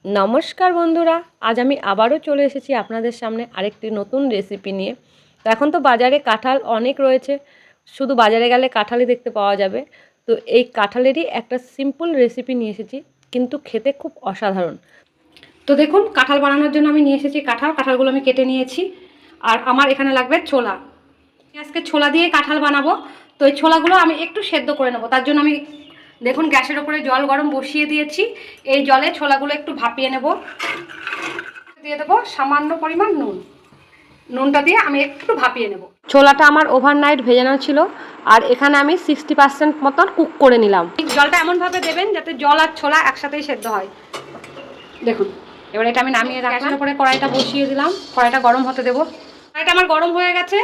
নমস্কার বন্ধুরা, আজ আমি আবারও চলে এসেছি আপনাদের সামনে আরেকটি নতুন রেসিপি নিয়ে। তো এখন তো বাজারে কাঁঠাল অনেক রয়েছে, শুধু বাজারে গেলে কাঁঠালই দেখতে পাওয়া যাবে। তো এই কাঁঠালেরই একটা সিম্পল রেসিপি নিয়ে এসেছি, কিন্তু খেতে খুব অসাধারণ। তো দেখুন, কাঁঠাল বানানোর জন্য আমি নিয়ে এসেছি কাঁঠালগুলো আমি কেটে নিয়েছি। আর আমার এখানে লাগবে ছোলা। আজকে ছোলা দিয়ে কাঁঠাল বানাবো। তো এই ছোলাগুলো আমি একটু সেদ্ধ করে নেবো। তার জন্য আমি দেখুন গ্যাসের ওপরে জল গরম বসিয়ে দিয়েছি। এই জলে ছোলাগুলো একটু ভাপিয়ে নেব। দিয়ে দেবো সামান্য পরিমাণ নুনটা দিয়ে আমি একটু ভাপিয়ে নেব। ছোলাটা আমার ওভারনাইট ভেজানো ছিল, আর এখানে আমি 60% মতন কুক করে নিলাম। জলটা এমনভাবে দেবেন যাতে জল আর ছোলা একসাথেই সেদ্ধ হয়। দেখুন, এবার এটা আমি নামিয়ে গ্যাসের ওপরে কড়াইটা বসিয়ে দিলাম। কড়াইটা গরম হতে দেবো। কড়াইটা আমার গরম হয়ে গেছে,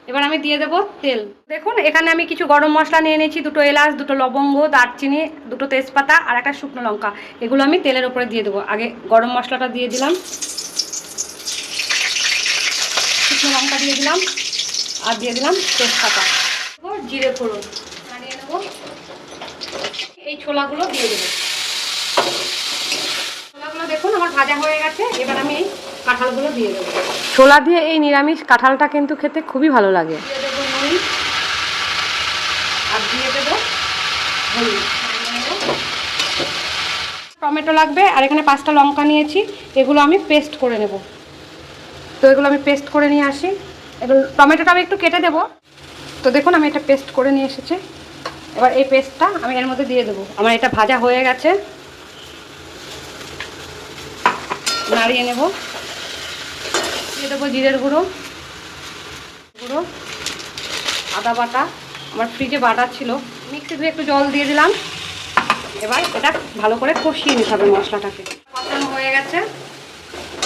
এবার আমি দিয়ে দেবো তেল। দেখুন, এখানে আমি কিছু গরম মশলা নিয়ে নিয়েছি, 2 এলাচ, 2 লবঙ্গ, দারচিনি, 2 তেজপাতা আর একটা শুকনো লঙ্কা। এগুলো আমি তেলের ওপরে দিয়ে দেবো। আগে গরম মশলাটা দিয়ে দিলাম, শুকনো লঙ্কা দিয়ে দিলাম, আর দিয়ে দিলাম তেজপাতা, জিরে ফোড়ন। নাড়িয়ে নেবো। এই ছোলাগুলো দিয়ে দেবো। ছোলাগুলো দেখুন আমার ভাজা হয়ে গেছে। এবার আমি এই কাঁঠালগুলো দিয়ে দেবো। ছোলা দিয়ে এই নিরামিষ কাঁঠালটা কিন্তু খেতে খুবই ভালো লাগে। দিয়ে দেবো নুন, আর দিয়ে দেবো হলুদ। টমেটো লাগবে, আর এখানে 5টা লঙ্কা নিয়েছি। এগুলো আমি পেস্ট করে নেব। তো এগুলো আমি পেস্ট করে নিয়ে আসি। এগুলো টমেটোটা আমি একটু কেটে দেবো। তো দেখুন, আমি এটা পেস্ট করে নিয়ে এসেছি। এবার এই পেস্টটা আমি এর মধ্যে দিয়ে দেবো। আমার এটা ভাজা হয়ে গেছে। নাড়িয়ে নেব। দিয়ে দেবো জিরের গুঁড়ো, আদা বাটা, আমার ফ্রিজে বাটা ছিল, মিক্সি ধুয়ে একটু জল দিয়ে দিলাম। এবার এটা ভালো করে কষিয়ে নিতে হবে মশলাটাকে। কষানো হয়ে গেছে।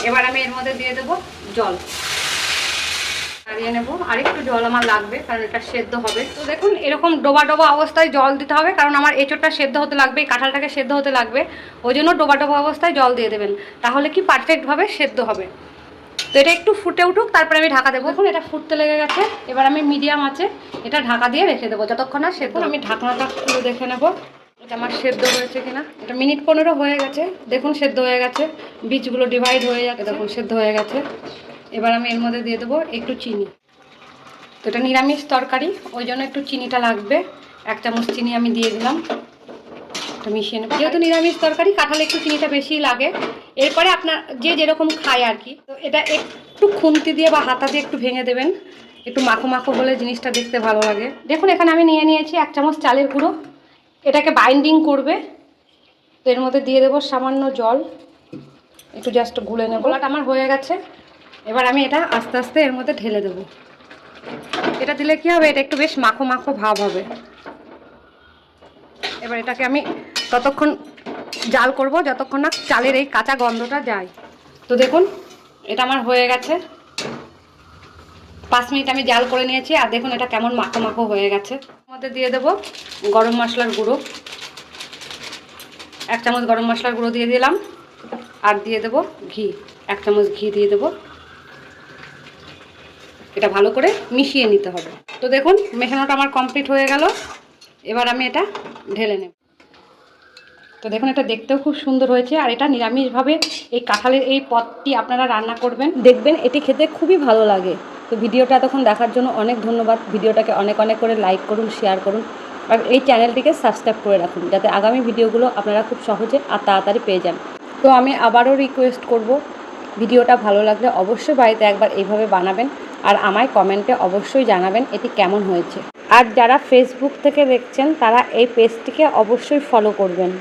এবার আমি এর মধ্যে দিয়ে দেবো জল। নাড়িয়ে নেব। আর একটু জল আমার লাগবে, কারণ এটা সেদ্ধ হবে। তো দেখুন, এরকম ডোবা ডোবা অবস্থায় জল দিতে হবে, কারণ আমার এঁচোড়টা সেদ্ধ হতে লাগবে, এই কাঁঠালটাকে সেদ্ধ হতে লাগবে। ওই জন্য ডোবা ডোবা অবস্থায় জল দিয়ে দেবেন, তাহলে কি পারফেক্টভাবে সেদ্ধ হবে। তো এটা একটু ফুটে উঠুক, তারপরে আমি ঢাকা দেবো। দেখুন, এটা ফুটতে লেগে গেছে। এবার আমি মিডিয়াম আঁচে এটা ঢাকা দিয়ে রেখে দেবো যতক্ষণ না সেদ্ধ। আমি ঢাকনাটা খুলে দেখে নেব এটা আমার সেদ্ধ হয়েছে কিনা। এটা মিনিট 15 হয়ে গেছে। দেখুন সেদ্ধ হয়ে গেছে, বীজগুলো ডিভাইড হয়ে যাচ্ছে। দেখুন সেদ্ধ হয়ে গেছে। এবার আমি এর মধ্যে দিয়ে দেবো একটু চিনি। তো এটা নিরামিষ তরকারি, ওই জন্য একটু চিনিটা লাগবে। 1 চামচ চিনি আমি দিয়ে দিলাম। এটা মিশিয়ে নেব। যেহেতু নিরামিষ তরকারি, কাঁঠালে একটু চিনিটা বেশি লাগে। এরপরে আপনার যে যেরকম খায় আর কি। তো এটা একটু খুন্তি দিয়ে বা হাতা দিয়ে একটু ভেঙে দেবেন, একটু মাখো মাখো বলে জিনিসটা দেখতে ভালো লাগে। দেখুন, এখানে আমি নিয়ে নিয়েছি 1 চামচ চালের গুঁড়ো। এটাকে বাইন্ডিং করবে। তো এর মধ্যে দিয়ে দেবো সামান্য জল, একটু জাস্ট গুলে নেব। গোলাটা আমার হয়ে গেছে। এবার আমি এটা আস্তে আস্তে এর মধ্যে ঢেলে দেবো। এটা দিলে কি হবে, এটা একটু বেশ মাখো মাখো ভাব হবে। এবার এটাকে আমি ততক্ষণ জাল করব যতক্ষণ না চালের এই কাঁচা গন্ধটা যায়। তো দেখুন, এটা আমার হয়ে গেছে। 5 মিনিট আমি জাল করে নিয়েছি। আর দেখুন এটা কেমন মাখো মাখো হয়ে গেছে। এর মধ্যে দিয়ে দেবো গরম মশলার গুঁড়ো। 1 চামচ গরম মশলার গুঁড়ো দিয়ে দিলাম। আর দিয়ে দেবো ঘি, 1 চামচ ঘি দিয়ে দেবো। এটা ভালো করে মিশিয়ে নিতে হবে। তো দেখুন, মেশানোটা আমার কমপ্লিট হয়ে গেল। এবার আমি এটা ঢেলে নেব। তো দেখুন, এটা দেখতেও খুব সুন্দর হয়েছে। আর এটা নিরামিষভাবে এই কাঁঠালের এই পদটি আপনারা রান্না করবেন, দেখবেন এটি খেতে খুবই ভালো লাগে। তো ভিডিওটা এতক্ষণ দেখার জন্য অনেক ধন্যবাদ। ভিডিওটাকে অনেক অনেক করে লাইক করুন, শেয়ার করুন, আর এই চ্যানেলটিকে সাবস্ক্রাইব করে রাখুন, যাতে আগামী ভিডিওগুলো আপনারা খুব সহজে আর তাড়াতাড়ি পেয়ে যান। তো আমি আবারও রিকোয়েস্ট করব, ভিডিওটা ভালো লাগলে অবশ্যই বাড়িতে একবার এইভাবে বানাবেন, আর আমায় কমেন্টে অবশ্যই জানাবেন এটি কেমন হয়েছে। আর যারা ফেসবুক থেকে দেখছেন, তারা এই পেজটিকে অবশ্যই ফলো করবেন।